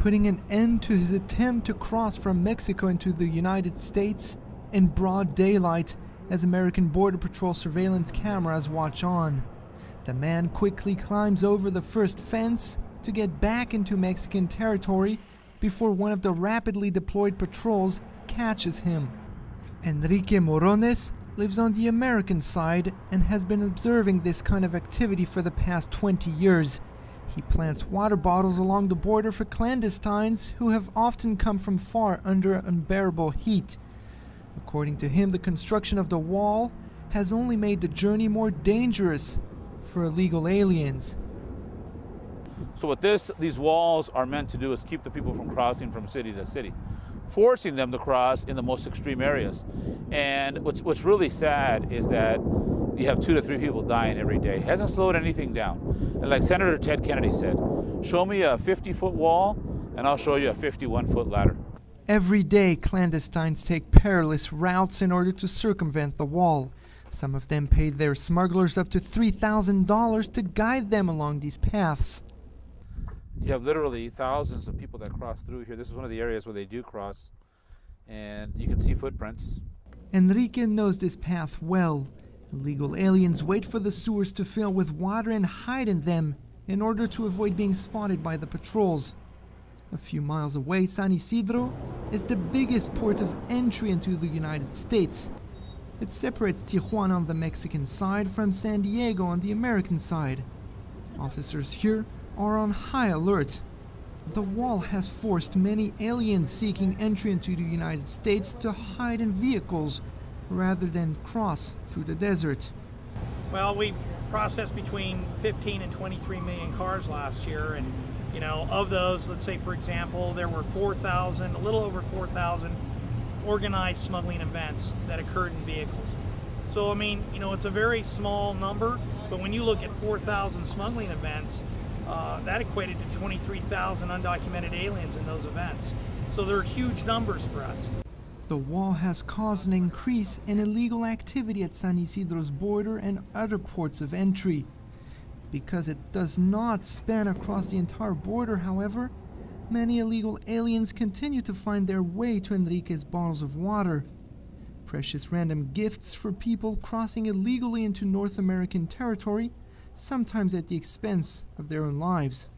putting an end to his attempt to cross from Mexico into the United States in broad daylight as American Border Patrol surveillance cameras watch on. The man quickly climbs over the first fence to get back into Mexican territory before one of the rapidly deployed patrols catches him. Enrique Morones lives on the American side and has been observing this kind of activity for the past 20 years. He plants water bottles along the border for clandestines who have often come from far under unbearable heat. According to him, the construction of the wall has only made the journey more dangerous for illegal aliens. So what these walls are meant to do is keep the people from crossing from city to city, forcing them to cross in the most extreme areas. And what's really sad is that you have 2 to 3 people dying every day. It hasn't slowed anything down. And like Senator Ted Kennedy said, show me a 50-foot wall and I'll show you a 51-foot ladder. Every day, clandestines take perilous routes in order to circumvent the wall. Some of them paid their smugglers up to $3,000 to guide them along these paths. You have literally thousands of people that cross through here. This is one of the areas where they do cross, and you can see footprints. Enrique knows this path well. Illegal aliens wait for the sewers to fill with water and hide in them in order to avoid being spotted by the patrols. A few miles away, San Isidro is the biggest port of entry into the United States. It separates Tijuana on the Mexican side from San Diego on the American side. Officers here are on high alert. The wall has forced many aliens seeking entry into the United States to hide in vehicles rather than cross through the desert. Well, we processed between 15 and 23 million cars last year, and of those, let's say for example, there were 4,000, a little over 4,000 organized smuggling events that occurred in vehicles. So I mean, it's a very small number, but when you look at 4,000 smuggling events, that equated to 23,000 undocumented aliens in those events. So they're huge numbers for us. The wall has caused an increase in illegal activity at San Isidro's border and other ports of entry. Because it does not span across the entire border, however, many illegal aliens continue to find their way to Enrique's bottles of water. Precious random gifts for people crossing illegally into North American territory, sometimes at the expense of their own lives.